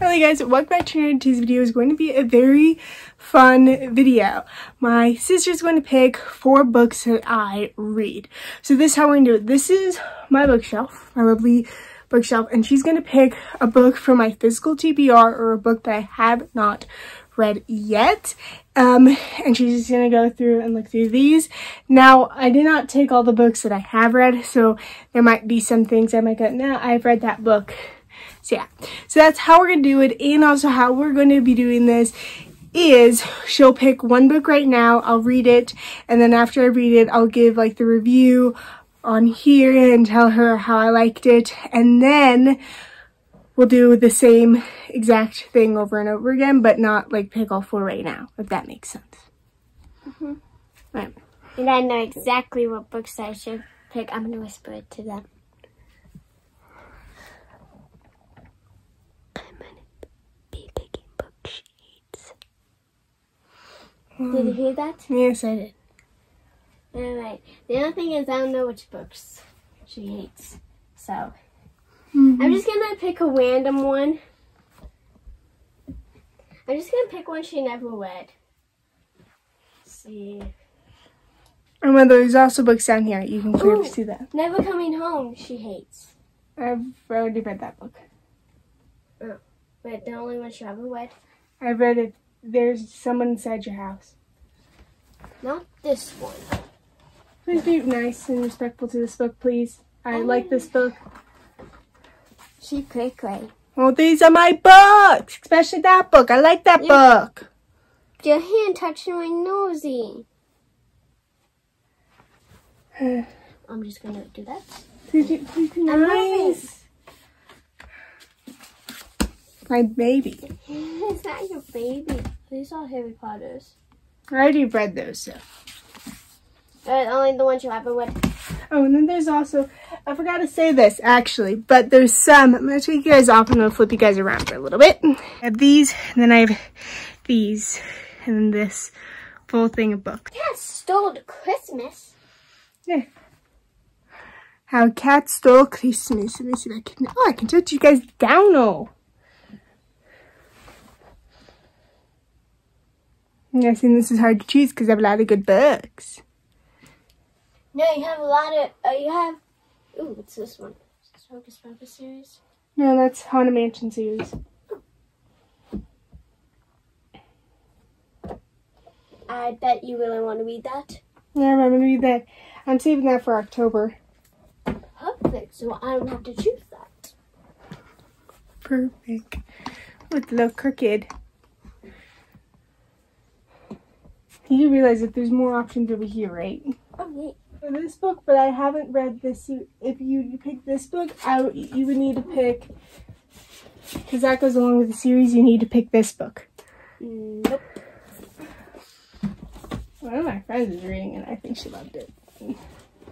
Carly, guys, welcome back to today's video. Is going to be a very fun video. My sister's going to pick 4 books that I read. So this is how we're going to do it. This is my bookshelf, my lovely bookshelf, and she's going to pick a book from my physical TBR or a book that I have not read yet. And she's just going to go through and look through these. Now, I did not take all the books that I have read, so there might be some things I might go, no, I've read that book. So yeah, so that's how we're going to do it. And also how we're going to be doing this is she'll pick one book right now, I'll read it, and then after I read it, I'll give like the review on here and tell her how I liked it, and then we'll do the same exact thing over and over again, but not like pick all 4 right now, if that makes sense. Right. And I know exactly what books I should pick. I'm going to whisper it to them. I'm going to be picking books she hates. Did you hear that? Yes, I did. Alright. The other thing is I don't know which books she hates. So, I'm just going to pick a random one. I'm just going to pick one she never read. Let's see. And when there's also books down here, you can clearly see that. Never Coming Home, she hates. I've already read that book. Oh, but the only one she ever read? I've read it. There's Someone Inside Your House. Not this one. Please be nice and respectful to this book, please. I like this book. She quickly. Well, these are my books, especially that book. I like that book. Your hand touching my nosy. I'm just gonna do that. Please be nice. My baby. It's not your baby. These are Harry Potter's. I already read those, so. Only the ones you haven't read. Oh, and then there's also, I forgot to say this actually, but there's some, I'm going to take you guys off and I'm going to flip you guys around for a little bit. I have these, and then I have these, and then this full thing of books. Cat stole Christmas. Yeah. How a cat stole Christmas. Let me see if I can, I can touch you guys down now. I'm guessing this is hard to choose because I have a lot of good books. No, you have a lot of, ooh, what's this one? Is this Hocus Pocus series? No, that's Haunted Mansion series. I bet you really want to read that. Yeah, I'm going to read that. I'm saving that for October. Perfect, so I don't have to choose that. Perfect. With a little crooked. You do realize that there's more options over here, right? Oh, yeah. For this book, but I haven't read this. If you pick this book, you would need to pick, because that goes along with the series, you need to pick this book. Nope. One of my friends is reading it. I think she loved it. Use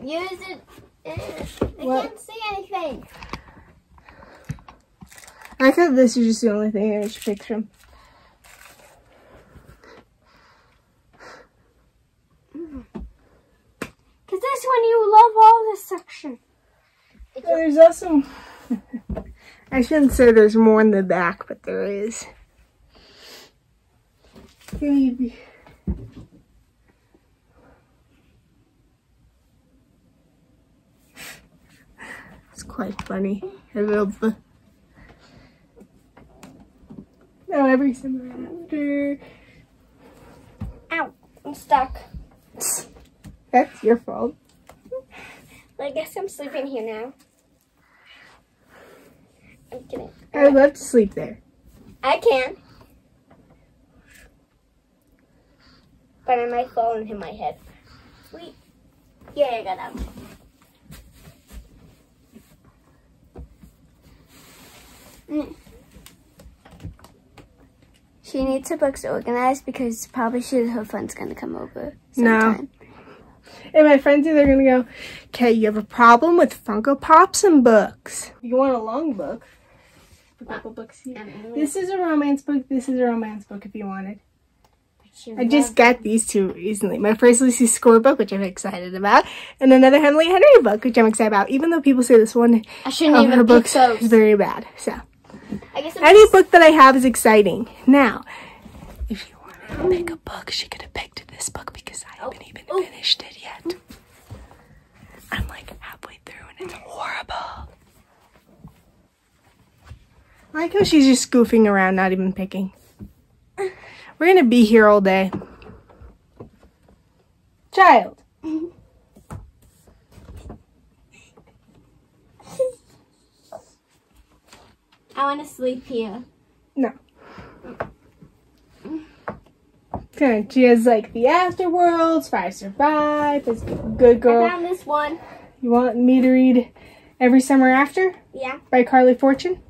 it. I can't see anything. I thought this was just the only thing I should pick from. Because this one, you love all this section. There's also, I shouldn't say there's more in the back, but there is. Maybe. It's quite funny. I love the. No, every summer after. Ow, I'm stuck. That's your fault. I guess I'm sleeping here now. I'm kidding. I'd love to sleep there. I can. But I might fall and hit my head. Wait. Yeah, I got out. She needs her books organized because probably her friend's going to come over sometime. No. And my friends are either going to go, okay, you have a problem with Funko Pops and books. You want a long book? A couple books here. This is a romance book. This is a romance book if you wanted. I just got these 2 recently. My first Lucy Score book, which I'm excited about, and another Emily Henry book, which I'm excited about, even though people say this one I shouldn't even her books those. is very bad. So Any book that I have is exciting. Now, if you wanted to pick a book, she could have picked this book because I haven't even finished it yet. I'm like halfway through and it's horrible. I like how she's just goofing around, not even picking. We're gonna be here all day. Child. I want to sleep here. No. Okay, she has like the Afterworlds, Five Survive, it's Good Girl. I found this one. You want me to read Every Summer After? Yeah. By Carley Fortune?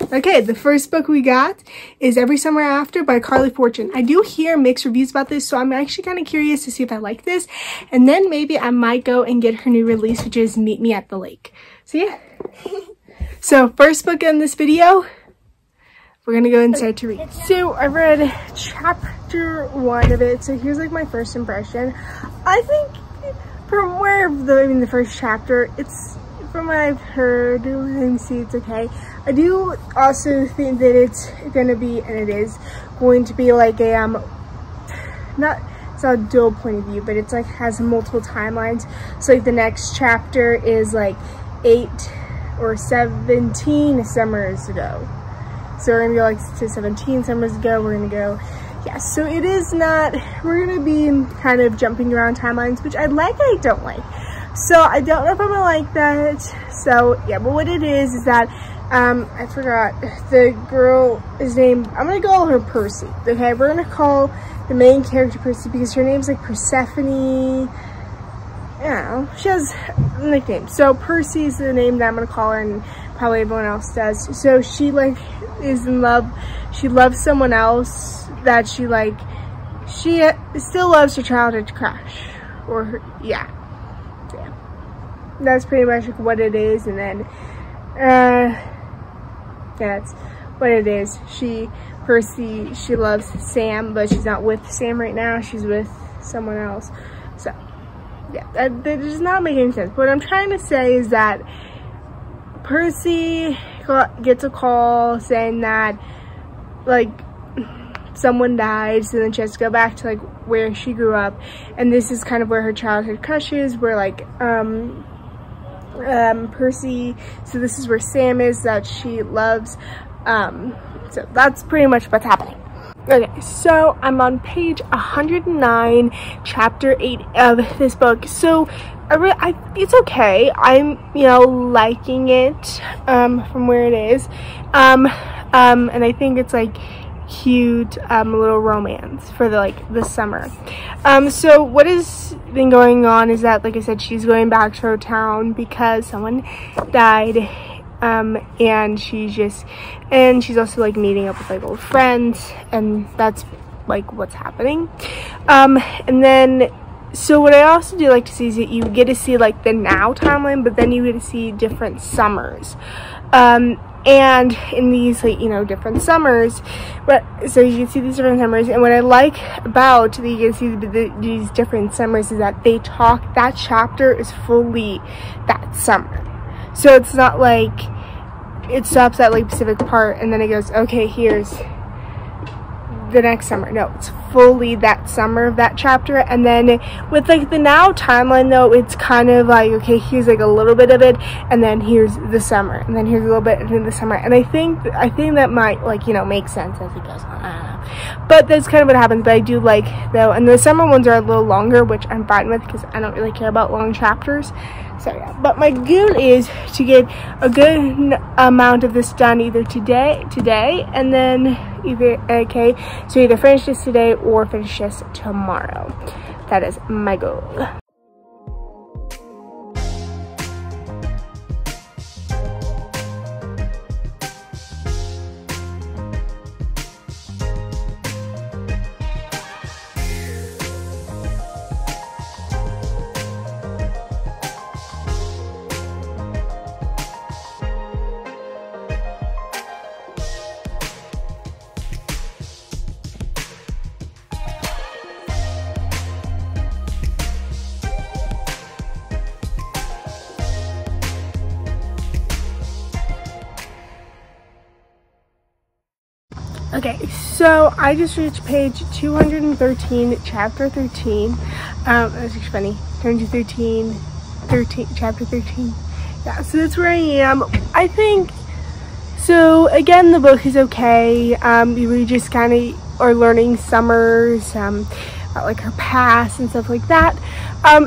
Okay, the first book we got is Every Summer After by Carley Fortune. I do hear mixed reviews about this, so I'm actually kind of curious to see if I like this. And then maybe I might go and get her new release, which is Meet Me at the Lake. So yeah. So first book in this video, we're going to go inside to read. So I read chapter 1 of it. So here's like my first impression. I think from where the first chapter, it's from what I've heard, let me see, it's okay. I do also think that it's going to be, and it is going to be like a, it's not a dual point of view, but it's like has multiple timelines. So like the next chapter is like 8 or 17 summers ago. So we're gonna go like to 17 summers ago. We're gonna go, yeah. So it is not. We're gonna be kind of jumping around timelines, which I like. I don't like. So I don't know if I'm gonna like that. So yeah, but what it is that I forgot the girl is named. I'm gonna call her Percy. Okay, we're gonna call the main character Percy because her name's like Persephone. Yeah, she has a nickname. So Percy is the name that I'm gonna call her, and probably everyone else does. So she like is in love. She loves someone else that she still loves her childhood crush, or her, yeah. That's pretty much what it is. And then that's what it is. Percy, she loves Sam, but she's not with Sam right now. She's with someone else. So yeah, that does not make any sense. What I'm trying to say is that Percy gets a call saying that like someone died, so then she has to go back to like where she grew up, and this is kind of where her childhood crush is, where like Percy, so this is where Sam is that she loves. So that's pretty much what's happening. Okay, so I'm on page 109, chapter 8 of this book. So it's okay. I'm, liking it from where it is. And I think it's like cute, little romance for the summer. So what has been going on is that, like I said, she's going back to her town because someone died. And she's also like meeting up with like old friends, and that's like what's happening. And then, so what I also do like to see is that you get to see like the now timeline, but then you get to see different summers. And in these like, different summers, so you can see these different summers, and what I like about that you can see these different summers is that that chapter is fully that summer. So it's not like it stops at like Pacific part and then it goes, okay, here's the next summer. No, it's fully that summer of that chapter. And then with like the now timeline though, it's kind of like, okay, here's like a little bit of it, and then here's the summer, and then here's a little bit of the summer. And I think that might like, make sense as it goes on. I don't know. But that's kind of what happens. But I do like though, and the summer ones are a little longer, which I'm fine with because I don't really care about long chapters. So yeah, but my goal is to get a good amount of this done either today, and then either finish this today or finish this tomorrow. That is my goal. Okay, so I just reached page 213, chapter 13. That's actually funny. Turn to 13, chapter 13. Yeah, so that's where I am. I think, so again, the book is okay. We just kind of are learning Summers, about like her past and stuff like that.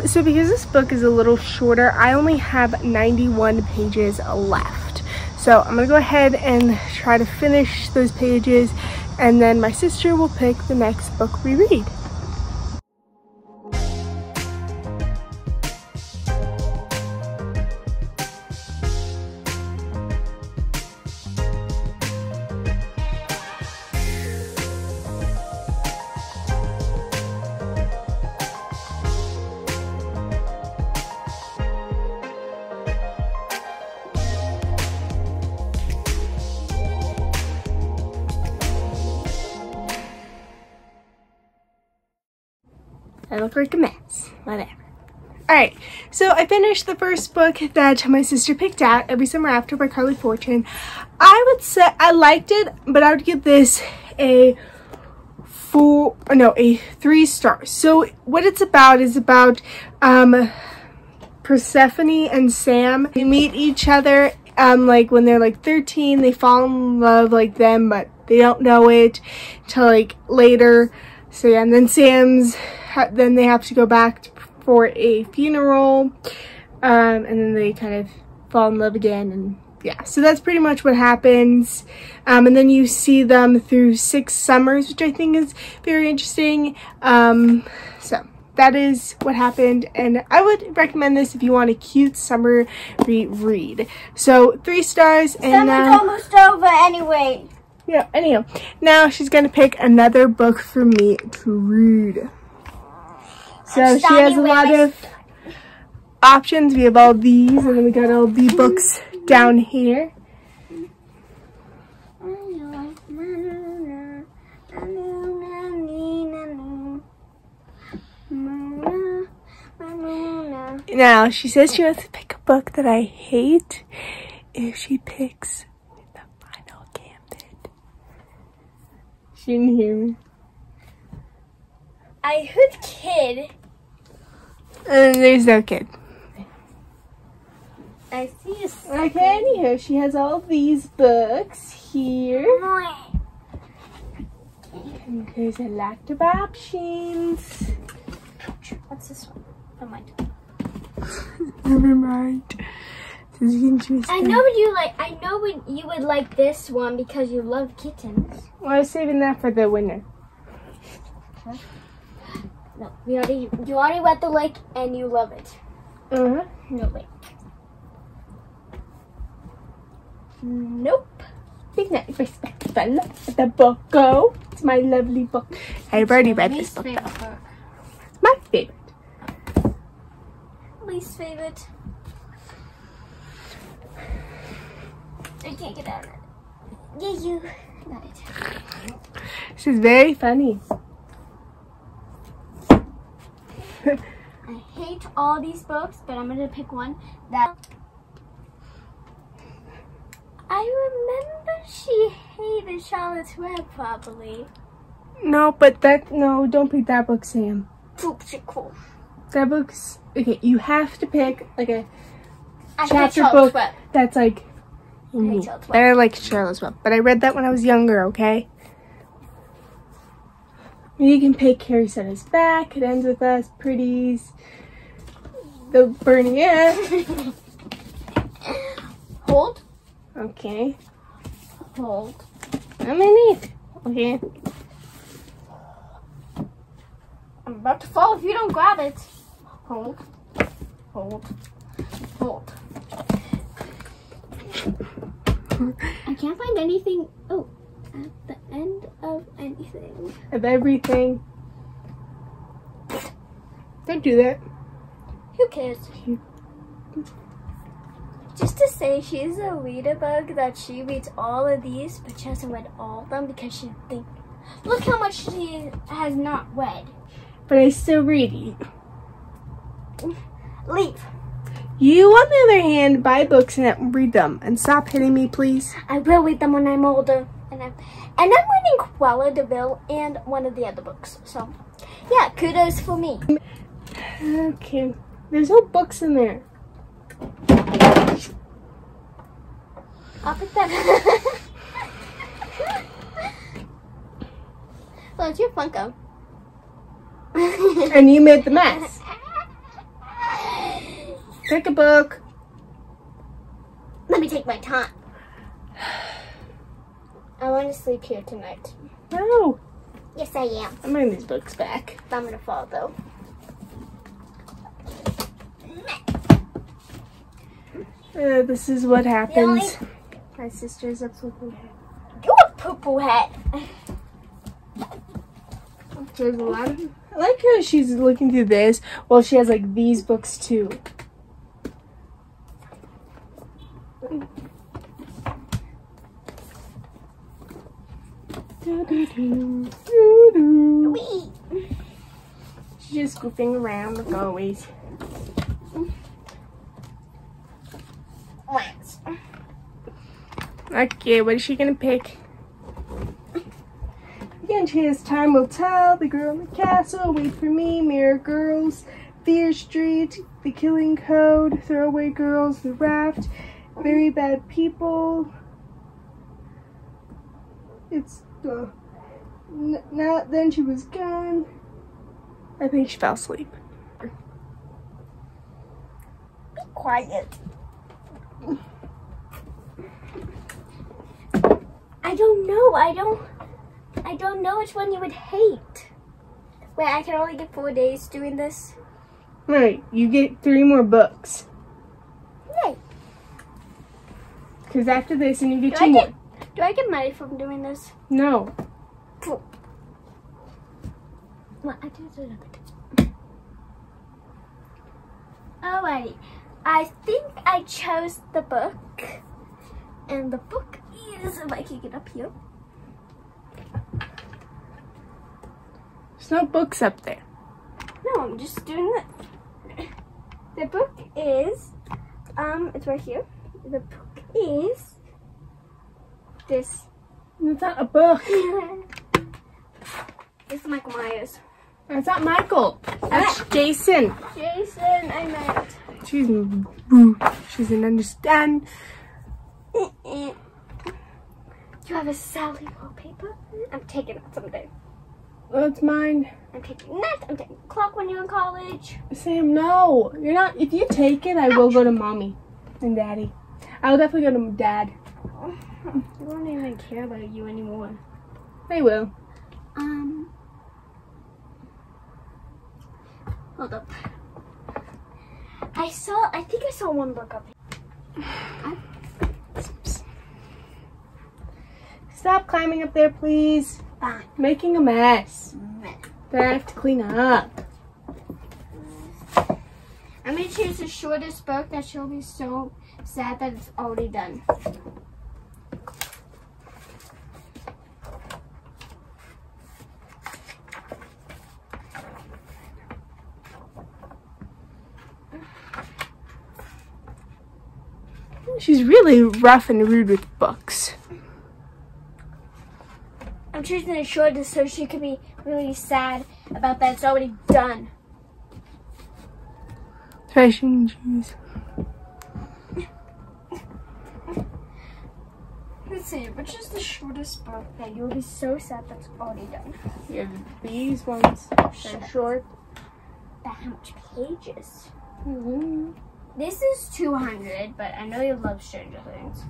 So because this book is a little shorter, I only have 91 pages left. So I'm gonna go ahead and try to finish those pages, and then my sister will pick the next book we read. I look like a mess. Whatever. Alright, so I finished the first book that my sister picked out, Every Summer After by Carley Fortune. I would say I liked it, but I would give this a 3 stars. So what it's about is about Persephone and Sam. They meet each other like when they're like 13. They fall in love like them, but they don't know it till like later. So yeah, and then then they have to go back for a funeral, and then they kind of fall in love again, and yeah, so that's pretty much what happens. And then you see them through 6 summers, which I think is very interesting. So that is what happened, and I would recommend this if you want a cute summer read. So 3 stars, and summer's almost over anyway. Yeah, anyhow, now she's gonna pick another book for me to read. So she has a lot of options. We have all these, and then we got all the books down here. Now, she says she wants to pick a book that I hate if she picks The Final Gambit. She didn't hear me. I heard kid. And there's no kid. I see a Okay, anyhow, she has all these books here. And there's a lot of options. What's this one? Never mind. Never mind. This is interesting. I know you would like this one because you love kittens. Well, I was saving that for the winner. Huh? No, you already read the lake and you love it. Uh-huh. No, wait. Nope. He's not respectful. Let the book go. It's my lovely book. I've already read this book, though. It's my favorite. Least favorite. I can't get out of it. Yeah, you got it. This is very funny. I hate all these books, but I'm gonna pick one that I remember she hated Charlotte's Web probably. No, but don't pick that book, Sam. Cool. That book's okay. You have to pick like a I chapter book that's like I like Charlotte's Web, but I read that when I was younger. Okay. You can pick Carrie Sutter's Back. It Ends With Us. Pretties. The Burning End. Hold. Okay. Hold. I'm gonna need. Okay. I'm about to fall if you don't grab it. Hold. Hold. Hold. I can't find anything. Oh, at the end of anything. Of everything. Don't do that. Who cares? Just to say, she's a reader bug that she reads all of these, but she hasn't read all of them because she thinks, look how much she has not read. But I still read you. Leave. You, on the other hand, buy books and read them. And stop hitting me, please. I will read them when I'm older. And I'm reading Cruella de Vil and one of the other books. So, yeah, kudos for me. Okay. There's no books in there. I'll pick that. Well, it's your Funko. And you made the mess. Pick a book. Let me take my time. I want to sleep here tonight. No. Yes, I am. I'm bringing these books back. I'm going to fall, though. This is what happens. My sister's a poo-poo head. You're a poo-poo head. There's a lot of... I like how she's looking through this while she has like these books too. She's just goofing around like always. Okay, what is she gonna pick? Again, she has Time Will Tell, The Girl in the Castle, Wait for Me, Mirror Girls, Fear Street, The Killing Code, Throwaway Girls, The Raft, Very Bad People. It's not Then She Was Gone. I think she fell asleep. Be quiet. I don't know. I don't know which one you would hate. Wait, I can only get 4 days doing this. Right, you get 3 more books. Yay. Because after this, and you get 2 more. Do I get money from doing this? No. Cool. Well, I do it. Alrighty. I think I chose the book. And the book is, if I can get up here. There's no books up there. No, I'm just doing this. The book is, it's right here. The book is this. It's not a book. It's Michael Myers. That's not Michael. That's Jason. Jason, I meant. She doesn't understand. You have a Sally wallpaper? I'm taking it someday. Well, it's mine. I'm taking that. I'm taking the clock when you're in college. Sam, no. You're not. If you take it, I will go to mommy and daddy. I'll definitely go to dad. I don't even care about you anymore. I will. Hold up. I think I saw one book up here. Stop climbing up there, please. Fine. Making a mess. Then I have to clean up. I'm gonna choose the shortest book that she'll be so sad that it's already done. She's really rough and rude with books. I'm choosing the shortest so she can be really sad about that it's already done. Fashion shoes. Let's see, which is the shortest book that you'll be so sad that's already done? Yeah, these ones. They're short. But how much pages? Mm-hmm. This is 200, but I know you love Stranger Things.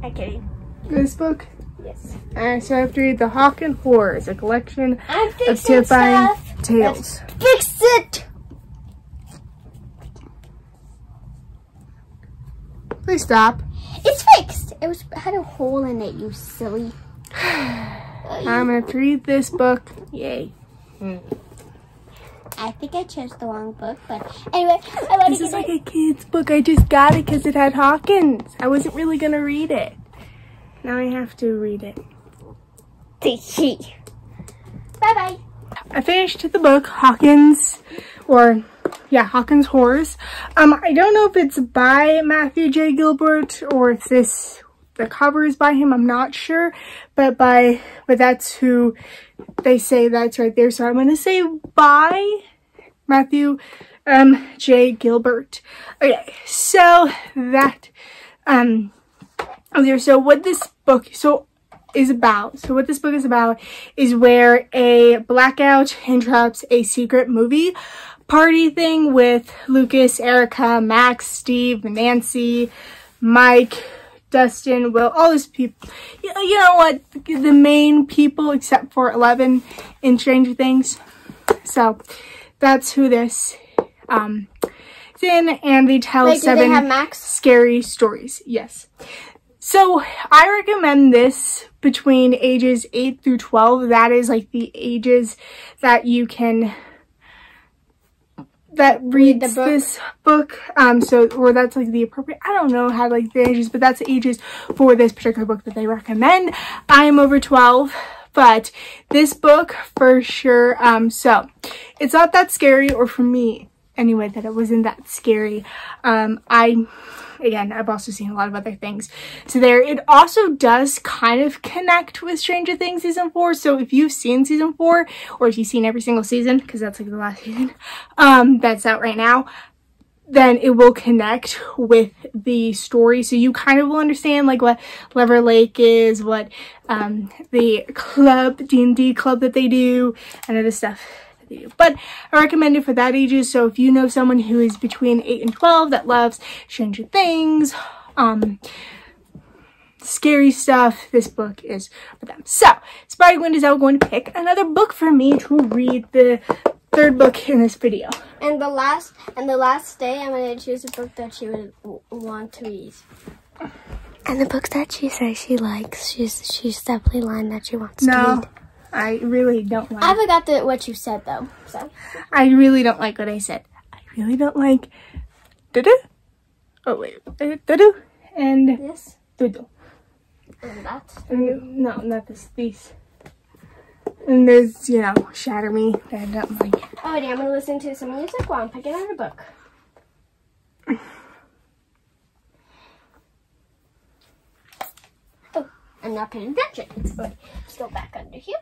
Okay. This book? Yes. Alright, so I have to read The Hawkins Horrors, a collection of fixing terrifying stuff. tales. Let's fix it! Please stop. It's fixed! It had a hole in it, you silly. I'm going to read this book. Yay. I think I chose the wrong book, but anyway, I want to This is like a kid's book. I just got it because it had Hawkins. I wasn't really going to read it. Now I have to read it. Bye-bye. I finished the book, Hawkins, or yeah, Hawkins Horrors. I don't know if it's by Matthew J. Gilbert or if the cover is by him. I'm not sure, but that's who they say that's right there. So I'm gonna say by Matthew J. Gilbert. Okay, so that so what this book is about is where a blackout interrupts a secret movie party thing with Lucas, Erica, Max, Steve, Nancy, Mike, Dustin, Will, all those people. You know what? The main people except for 11 in Stranger Things. So that's who this is in, and they tell 7 scary stories. Yes. So I recommend this between ages 8 through 12. That is like the ages that you can read this book. Or that's like the appropriate, I don't know how like the ages, but that's the ages for this particular book that they recommend. I am over 12, but this book for sure, so it's not that scary, or for me anyway, that it wasn't that scary. Again, I've also seen a lot of other things. So it also does kind of connect with Stranger Things season 4. So if you've seen season 4, or if you've seen every single season, because that's like the last season, that's out right now, then it will connect with the story. So you kind of will understand like what Lever Lake is, what the club, D&D club that they do, and other stuff. But I recommend it for that ages. So if you know someone who is between 8 and 12 that loves Stranger Things, scary stuff, this book is for them. So Spider Gwen is now going to pick another book for me to read, the 3rd book in this video. And the last day, I'm going to choose a book that she would want to read. And the books that she says she likes, she's definitely lying that she wants to read. I really don't like. I forgot what you said though. So I really don't like what I said. I really don't like do-do. Oh wait, do-do and this do-do. And that. No, not this. These. And there's, you know, Shatter Me that I don't like. Alrighty, I'm gonna listen to some music while I'm picking out a book. Oh, I'm not paying attention. Let's go back under here.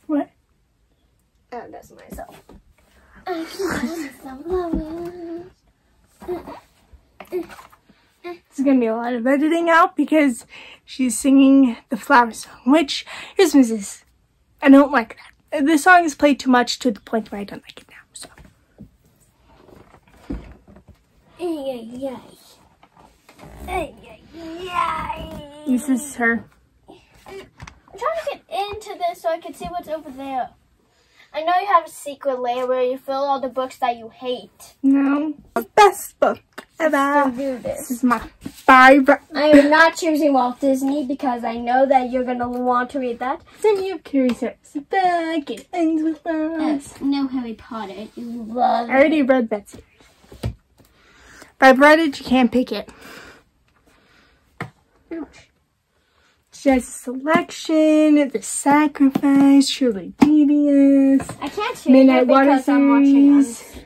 What? Oh, that's myself. This is going to be a lot of editing out because she's singing the flower song, which, here's this. I don't like that. The song is played too much to the point where I don't like it now, so. This is her. I'm trying to get into this so I can see what's over there. I know you have a secret layer where you fill all the books that you hate. No. Best book ever. Let's do this. This is my favorite. I am not choosing Walt Disney because I know that you're going to want to read that. Then you have Curious Back. It ends with us. No Harry Potter. You love I already read that series. If I've read it, you can't pick it. She has a selection, The Sacrifice, Truly Devious, I can't choose Midnight it Water because I'm watching Series,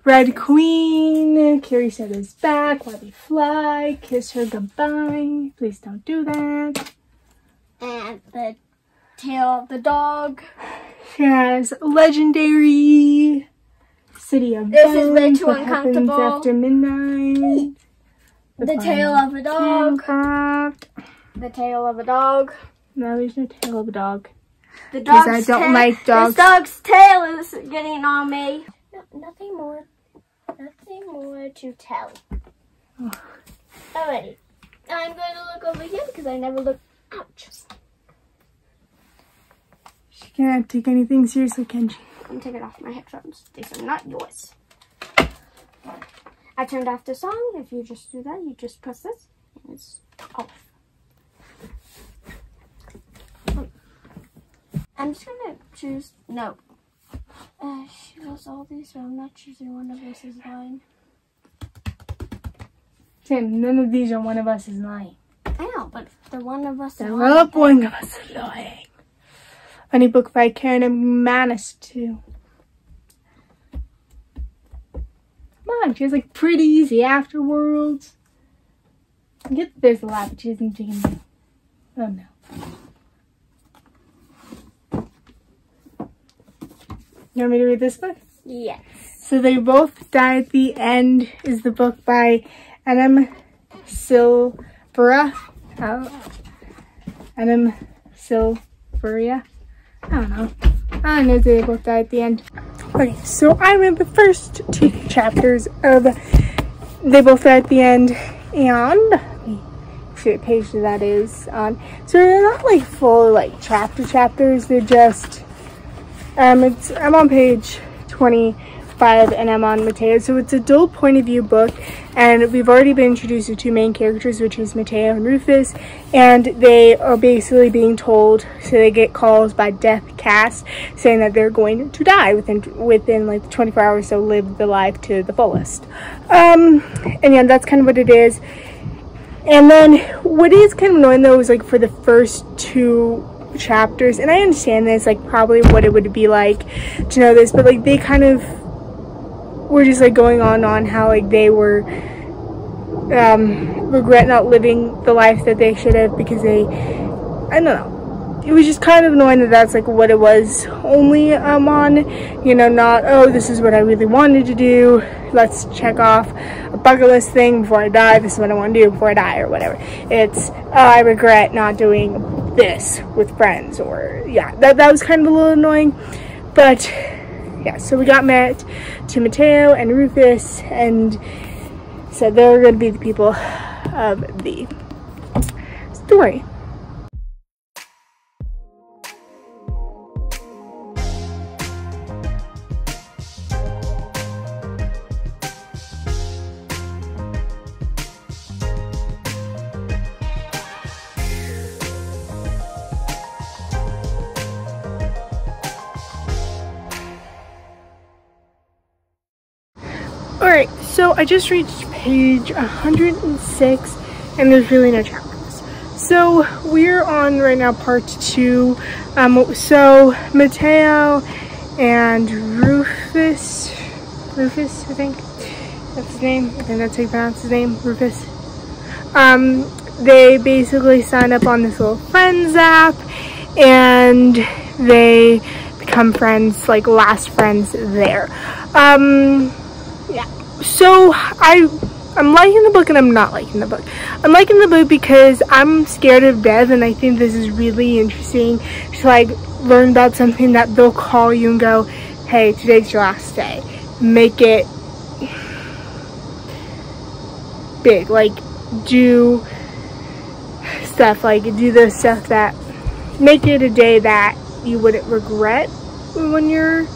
Red Queen, Carrie Said Is Back, While They Fly, Kiss Her Goodbye, Please Don't Do That. And The Tale of the Dog. She has Legendary, City of This is way Bones, too What Happens uncomfortable. After Midnight, The Tale of a Dog. Handcraft. The Tale of a Dog. No, there's no Tale of a Dog. The dog's I don't like dogs. This dog's tail is getting on me. No, nothing more to tell. Alrighty. I'm going to look over here because I never look. Ouch. She can't take anything seriously, can she? I'm taking off my headphones. These are not yours. I turned off the song. If you just do that, you just press this and it's off. I'm just gonna choose no. She loves all these, so I'm not choosing One of Us Is Lying. Tim, none of these are One of Us Is Lying. I know, but the One of Us Is I Lying. love One of Us Is Lying. Funny book by Karen McManus too. Come on, she has like Pretty Easy Afterwards. I get that there's a lot, but she hasn't taken. Oh no. You want me to read this book? Yes. So They Both Die at the End is the book by Adam Silvera. Adam Silvera. I don't know. I know They Both Die at the End. Okay, so I read the first 2 chapters of They Both Die at the End, and let me see what page that is on. So they're not like full like chapters. They're just I'm on page 25 and I'm on Mateo. So it's a dual point of view book, and we've already been introduced to 2 main characters, which is Mateo and Rufus, and they are basically being told, so they get calls by Death Cast saying that they're going to die within like 24 hours, so live the life to the fullest. And yeah, that's kind of what it is. And then what is kind of annoying though is like for the first 2 chapters, and I understand this, like probably what it would be like to know this, but like they kind of were just like going on how like they were regret not living the life that they should have because they, I don't know, it was just kind of annoying that that's like what it was only on, you know, not, oh, this is what I really wanted to do, let's check off a bucket list thing before I die, this is what I want to do before I die, or whatever. It's, oh, I regret not doing this with friends, or yeah, that was kind of a little annoying. But yeah, so we got met to Mateo and Rufus, and so they're going to be the people of the story. Alright, so I just reached page 106 and there's really no chapters. So we're on right now part 2. So Mateo and Rufus, I think that's his name. I think that's how you pronounce his name, Rufus. They basically sign up on this little friends app and they become friends, like last friends there. Yeah, so I'm liking the book and I'm not liking the book. I'm liking the book because I'm scared of death, and I think this is really interesting to like learn about something that they'll call you and go, hey, today's your last day. Make it big, like do stuff, like do the stuff that make it a day that you wouldn't regret when you're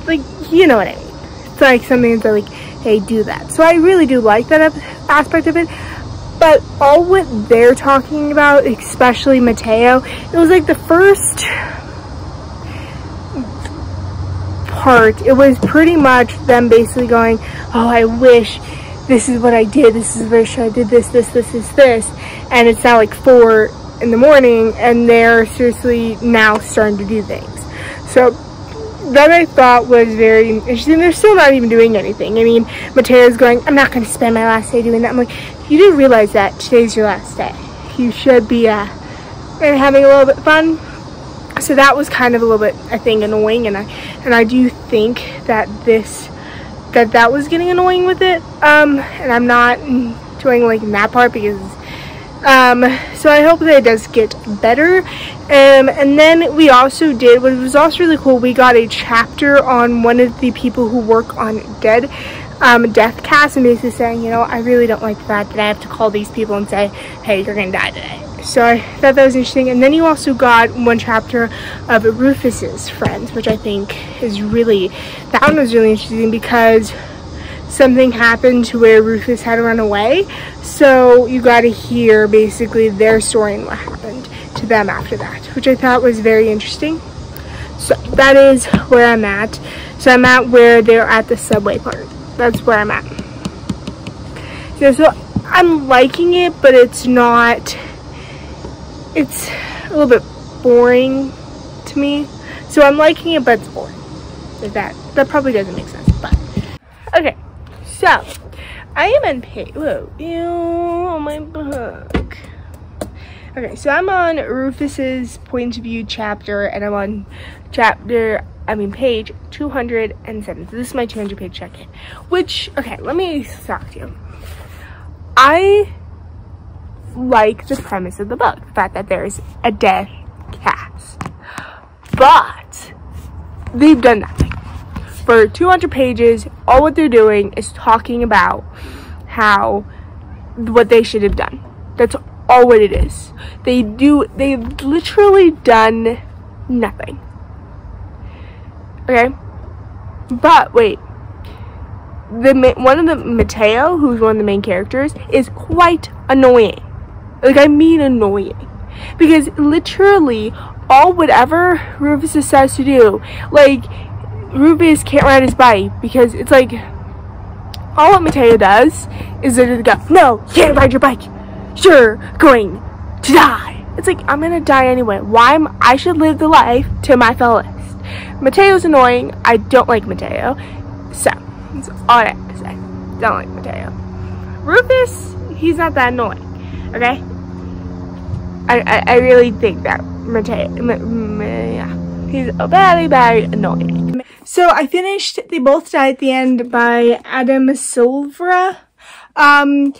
like, you know what I mean. It's like something that's like, hey, do that. So I really do like that aspect of it, but all what they're talking about, especially Mateo, it was like the first part, it was pretty much them basically going, oh, I wish this is what I did, this is where I did this, and it's now like 4 in the morning and they're seriously now starting to do things. So that I thought was very interesting. They're still not even doing anything. I mean, Mateo's going, I'm not going to spend my last day doing that. I'm like, you do realize that today's your last day. You should be having a little bit of fun. So that was kind of a little bit, I think, annoying, and I do think that that was getting annoying with it. And I'm not enjoying like that part because so I hope that it does get better. And then we also did, what was also really cool, we got a chapter on one of the people who work on Death Cast, and basically saying, you know, I really don't like the fact that I have to call these people and say, hey, you're gonna die today. So I thought that was interesting. And then you also got one chapter of Rufus's friends, which I think is really, that one was really interesting because something happened to where Rufus had to run away. So you got to hear basically their story and what happened to them after that, which I thought was very interesting. So that is where I'm at. So I'm at where they're at the subway part. That's where I'm at. Yeah, so I'm liking it, but it's not, it's a little bit boring to me. So I'm liking it, but it's boring. Like that probably doesn't make sense, but okay. So, I am on page, whoa, ew, my book. Okay, so I'm on Rufus's point of view chapter, and I'm on page 207. So this is my 200-page check-in. Which, okay, let me talk to you. I like the premise of the book, the fact that there's a dead cast. But they've done nothing. For 200 pages, all what they're doing is talking about what they should have done. That's all what it is. They've literally done nothing. Okay? But wait. Mateo, who's one of the main characters, is quite annoying. Like, I mean annoying. Because literally, whatever Rufus says to do, like, Rufus can't ride his bike because it's like, all what Mateo does is literally go, no, you can't ride your bike. You're going to die. It's like, I'm gonna die anyway. I should live the life to my fullest. Mateo's annoying. I don't like Mateo. So, that's all I have to say. Don't like Mateo. Rufus, he's not that annoying. Okay? I really think that Mateo, he's very, very annoying. So I finished They Both Die at the End by Adam Silvera. And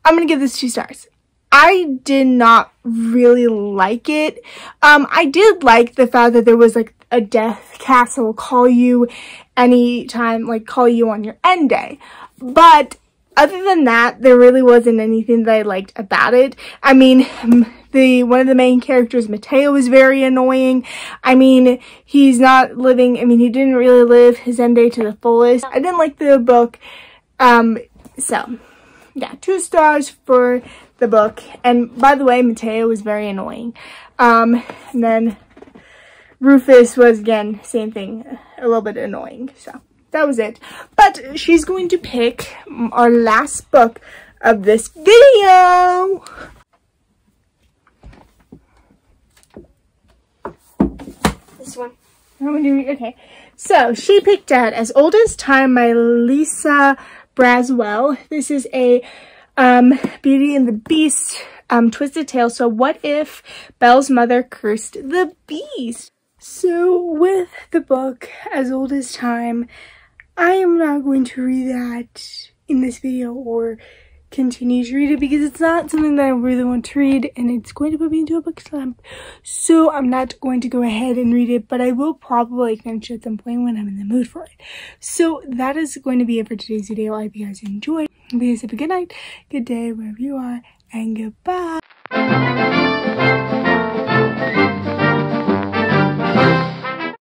I'm gonna give this 2 stars. I did not really like it. I did like the fact that there was like a death cast that will call you anytime, like call you on your end day. But other than that, there really wasn't anything that I liked about it. I mean, one of the main characters, Mateo, is very annoying. I mean, he didn't really live his end day to the fullest. I didn't like the book. So, yeah, 2 stars for the book. And by the way, Mateo was very annoying. And then Rufus was, again, same thing, a little bit annoying. So, that was it. But she's going to pick our last book of this video. This one. Okay. So, she picked out As Old as Time by Lisa Braswell. This is a Beauty and the Beast twisted tale. So what if Belle's mother cursed the beast? So with the book As Old as Time, I am not going to read that in this video or continue to read it because it's not something that I really want to read and it's going to put me into a book slump. So I'm not going to go ahead and read it, but I will probably finish it at some point when I'm in the mood for it. So that is going to be it for today's video. I hope you guys enjoyed. Please have a good night, good day, wherever you are, and goodbye.